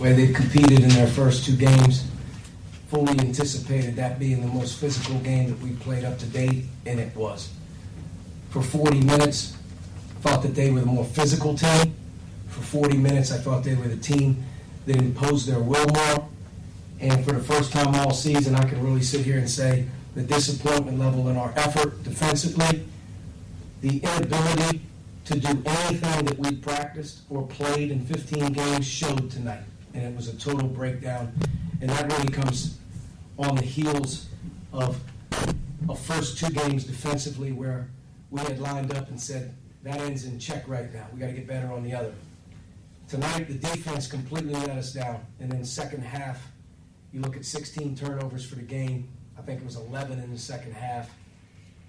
way they've competed in their first two games. Fully anticipated that being the most physical game that we played up to date, and it was. For 40 minutes, I thought that they were the more physical team. For 40 minutes, I thought they were the team that imposed their will more. And for the first time all season, I can really sit here and say the disappointment level in our effort defensively, the inability to do anything that we practiced or played in 15 games showed tonight. And it was a total breakdown. And that really comes on the heels of a first two games defensively where we had lined up and said, that ends in check right now. We got to get better on the other. Tonight, the defense completely let us down. And then second half, you look at 16 turnovers for the game. I think it was 11 in the second half.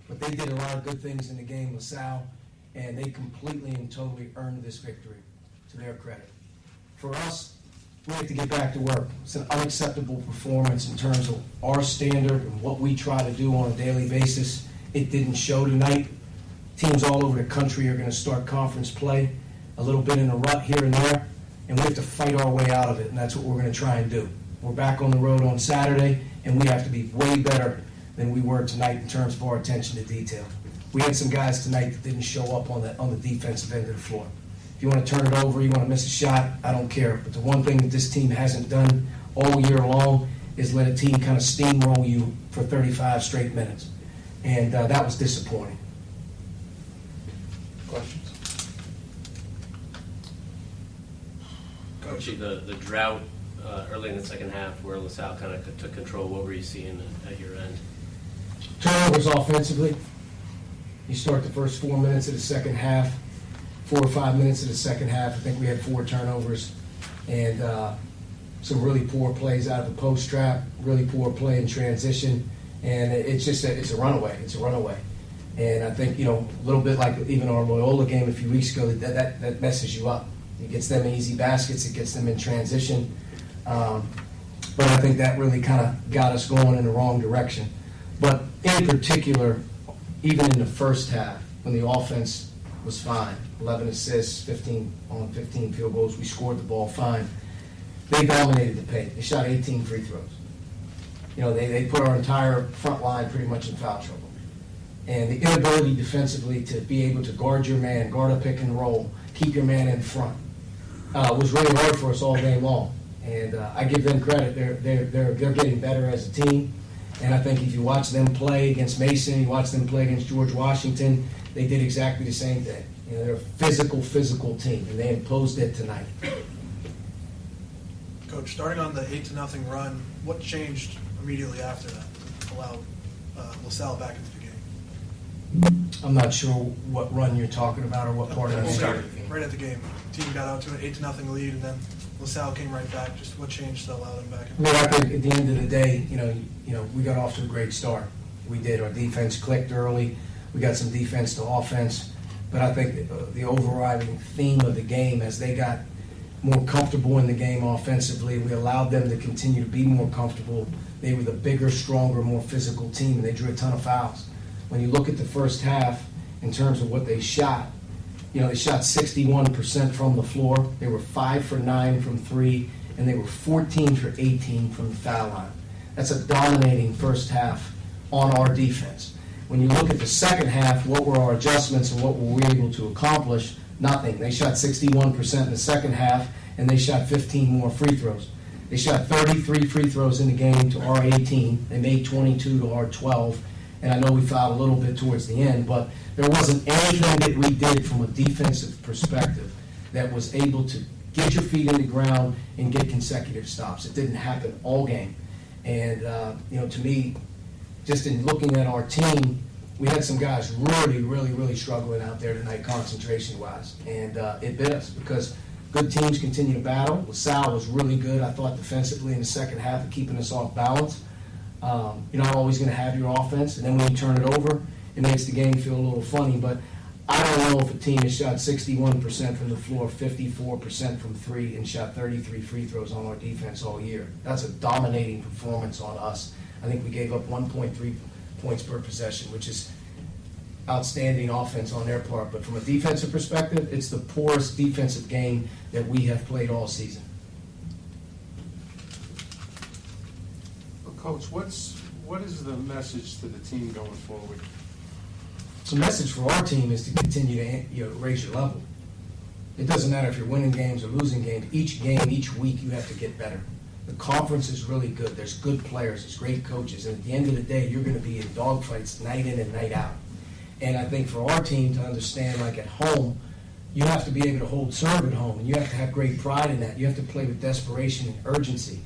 But they did a lot of good things in the game with Salle, and they completely and totally earned this victory, to their credit. For us, we have to get back to work. It's an unacceptable performance in terms of our standard and what we try to do on a daily basis. It didn't show tonight. Teams all over the country are going to start conference play, a little bit in a rut here and there, and we have to fight our way out of it, and that's what we're going to try and do. We're back on the road on Saturday, and we have to be way better than we were tonight in terms of our attention to detail. We had some guys tonight that didn't show up on the defensive end of the floor. If you want to turn it over, you want to miss a shot, I don't care. But the one thing that this team hasn't done all year long is let a team kind of steamroll you for 35 straight minutes. And that was disappointing. Questions? Archie, the drought early in the second half where LaSalle kind of took control, what were you seeing at your end? Turnovers offensively. You start the first 4 minutes of the second half, 4 or 5 minutes of the second half. I think we had 4 turnovers and some really poor plays out of the post trap, really poor play in transition. And it's a runaway. It's a runaway. And I think, a little bit like even our Loyola game a few weeks ago, that messes you up. It gets them easy baskets. It gets them in transition. But I think that really kind of got us going in the wrong direction. But in particular, even in the first half, when the offense was fine, 11 assists, 15 field goals, we scored the ball fine. They dominated the paint. They shot 18 free throws. They put our entire front line pretty much in foul trouble. And the inability defensively to be able to guard your man, guard a pick and roll, keep your man in front, was really hard for us all game long. And I give them credit. They're getting better as a team. And I think if you watch them play against Mason, you watch them play against George Washington, they did exactly the same thing. They're a physical team, and they imposed it tonight. Coach, starting on the 8-0 run, what changed immediately after that to allow LaSalle back into the game? I'm not sure what run you're talking about or what part of the game. Right at the game. Team got out to an 8-0 lead, and then LaSalle came right back. Just what changed to allow them back in? Well, I think at the end of the day, we got off to a great start. We did. Our defense clicked early. We got some defense to offense. But I think the overriding theme of the game, as they got more comfortable in the game offensively, we allowed them to continue to be more comfortable. They were the bigger, stronger, more physical team, and they drew a ton of fouls. When you look at the first half, in terms of what they shot, they shot 61% from the floor. They were 5 for 9 from 3, and they were 14 for 18 from the foul line. That's a dominating first half on our defense. When you look at the second half, what were our adjustments and what were we able to accomplish? Nothing. They shot 61% in the second half, and they shot 15 more free throws. They shot 33 free throws in the game to our 18. They made 22 to our 12. And I know we fouled a little bit towards the end, but there wasn't anything that we did from a defensive perspective that was able to get your feet in the ground and get consecutive stops. It didn't happen all game. And, to me, just in looking at our team, we had some guys really struggling out there tonight concentration-wise. And it bit us because good teams continue to battle. LaSalle was really good, I thought, defensively in the second half of keeping us off balance. You're not always going to have your offense, and then when you turn it over, it makes the game feel a little funny. But I don't know if a team has shot 61% from the floor, 54% from 3, and shot 33 free throws on our defense all year. That's a dominating performance on us. I think we gave up 1.3 points per possession, which is outstanding offense on their part. But from a defensive perspective, it's the poorest defensive game that we have played all season. Coach, what is the message to the team going forward? So the message for our team is to continue to raise your level. It doesn't matter if you're winning games or losing games. Each game, each week, you have to get better. The conference is really good. There's good players. There's great coaches. And at the end of the day, you're going to be in dogfights night in and night out. And I think for our team to understand, like at home, you have to be able to hold serve at home. And you have to have great pride in that. You have to play with desperation and urgency.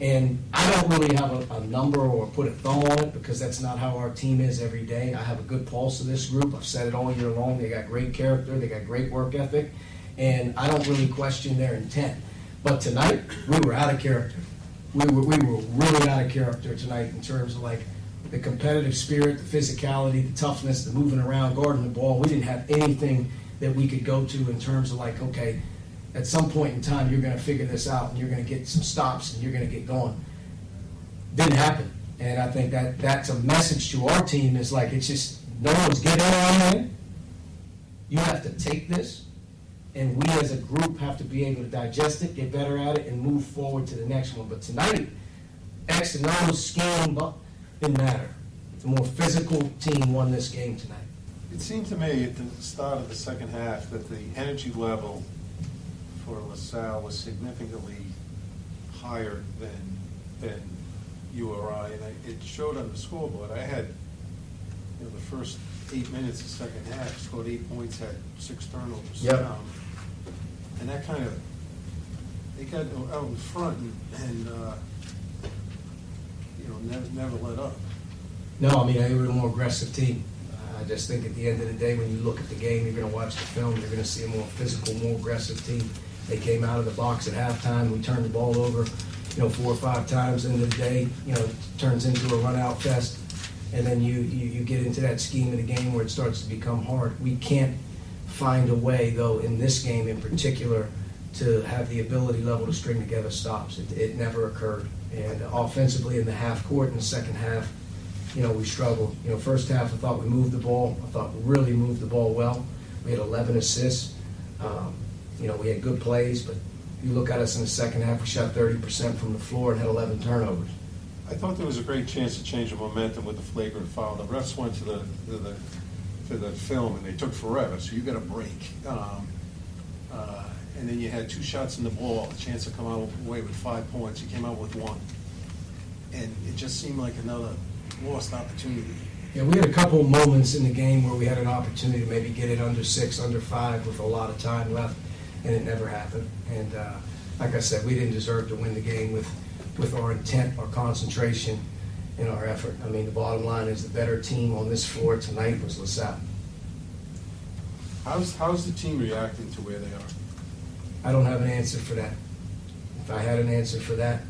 And I don't really have a number or put a thumb on it because that's not how our team is every day. I have a good pulse of this group. I've said it all year long. They got great character. They got great work ethic. And I don't really question their intent. But tonight, we were out of character. We were really out of character tonight in terms of like the competitive spirit, the physicality, the toughness, the moving around, guarding the ball. We didn't have anything that we could go to in terms of like, okay, at some point in time, you're going to figure this out and you're going to get some stops and you're going to get going. Didn't happen. And I think that's a message to our team is like, it's just, no one's getting on in. You have to take this. And we as a group have to be able to digest it, get better at it, and move forward to the next one. But tonight, X and O's scheme didn't matter. The more physical team won this game tonight. It seemed to me at the start of the second half that the energy level for LaSalle was significantly higher than you or I, and it showed on the scoreboard. I had, the first 8 minutes of the second half, scored 8 points, had 6 turnovers. Yep. And that kind of, they got out in front and never let up. No, I mean, they were a more aggressive team. I just think at the end of the day, when you look at the game, you're going to watch the film, you're going to see a more physical, more aggressive team. They came out of the box at halftime. We turned the ball over, 4 or 5 times in the day. It turns into a run-out fest. And then you get into that scheme of the game where it starts to become hard. We can't find a way, though, in this game in particular, to have the ability level to string together stops. It never occurred. And offensively in the half court, in the second half, we struggled. First half, I thought we moved the ball. I thought we really moved the ball well. We had 11 assists. We had good plays, but you look at us in the second half, we shot 30% from the floor and had 11 turnovers. I thought there was a great chance to change the momentum with the flagrant foul. The refs went to the film and they took forever, so you got a break. And then you had 2 shots in the ball, a chance to come away with 5 points. You came out with 1. And it just seemed like another lost opportunity. Yeah, we had a couple of moments in the game where we had an opportunity to maybe get it under 6, under 5 with a lot of time left, and it never happened. And like I said, we didn't deserve to win the game with our intent, our concentration, and our effort. I mean, the bottom line is the better team on this floor tonight was LaSalle. How's the team reacting to where they are? I don't have an answer for that. If I had an answer for that,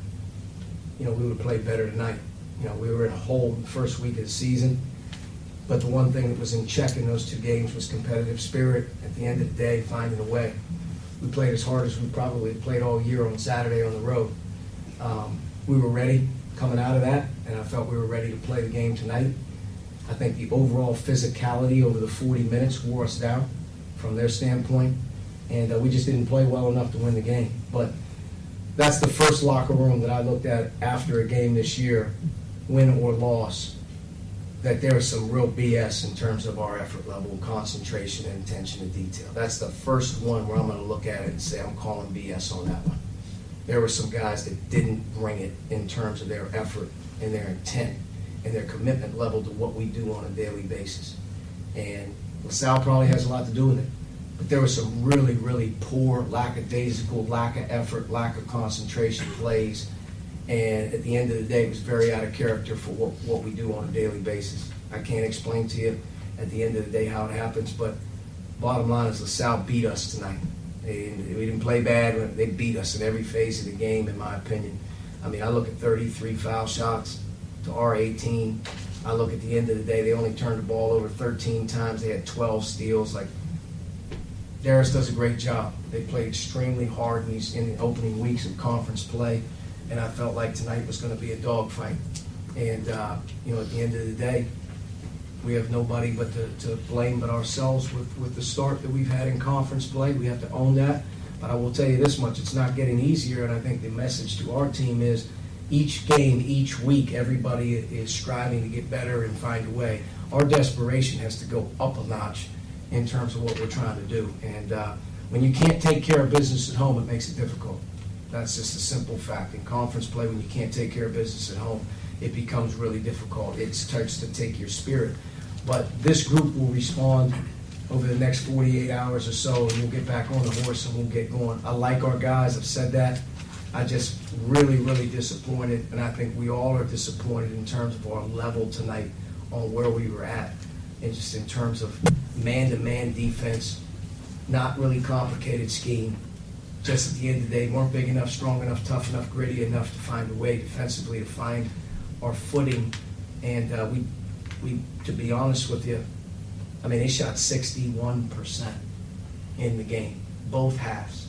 we would have played better tonight. We were in a hole the first week of the season, but the one thing that was in check in those 2 games was competitive spirit. At the end of the day, finding a way. We played as hard as we probably played all year on Saturday on the road. We were ready coming out of that, and I felt we were ready to play the game tonight. I think the overall physicality over the 40 minutes wore us down from their standpoint, and we just didn't play well enough to win the game. But that's the first locker room that I looked at after a game this year, win or loss, that there was some real BS in terms of our effort level, concentration, and attention to detail. That's the first one where I'm going to look at it and say I'm calling BS on that one. There were some guys that didn't bring it in terms of their effort and their intent and their commitment level to what we do on a daily basis. And LaSalle probably has a lot to do with it. But there was some really, really poor, lackadaisical, lack of effort, lack of concentration plays. And at the end of the day, it was very out of character for what we do on a daily basis. I can't explain to you at the end of the day how it happens, but bottom line is LaSalle beat us tonight. We didn't play bad. They beat us in every phase of the game, in my opinion. I mean, I look at 33 foul shots to our 18. I look at the end of the day, they only turned the ball over 13 times. They had 12 steals. Like, Darius does a great job. They played extremely hard in the opening weeks of conference play, and I felt like tonight was going to be a dogfight. And, at the end of the day, we have nobody but to blame but ourselves with the start that we've had in conference play. We have to own that. But I will tell you this much, it's not getting easier, and I think the message to our team is each game, each week, everybody is striving to get better and find a way. Our desperation has to go up a notch in terms of what we're trying to do. And when you can't take care of business at home, it makes it difficult. That's just a simple fact. In conference play, when you can't take care of business at home, it becomes really difficult. It starts to take your spirit. But this group will respond over the next 48 hours or so, and we'll get back on the horse and we'll get going. I like our guys. I've said that. I just really disappointed, and I think we all are disappointed in terms of our level tonight on where we were at, and just in terms of man-to-man defense, not really complicated scheme. Just at the end of the day, weren't big enough, strong enough, tough enough, gritty enough to find a way defensively to find our footing. And we, to be honest with you, I mean, they shot 61% in the game, both halves.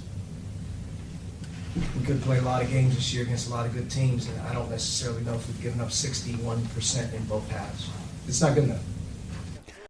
We could play a lot of games this year against a lot of good teams, and I don't necessarily know if we've given up 61% in both halves. It's not good enough.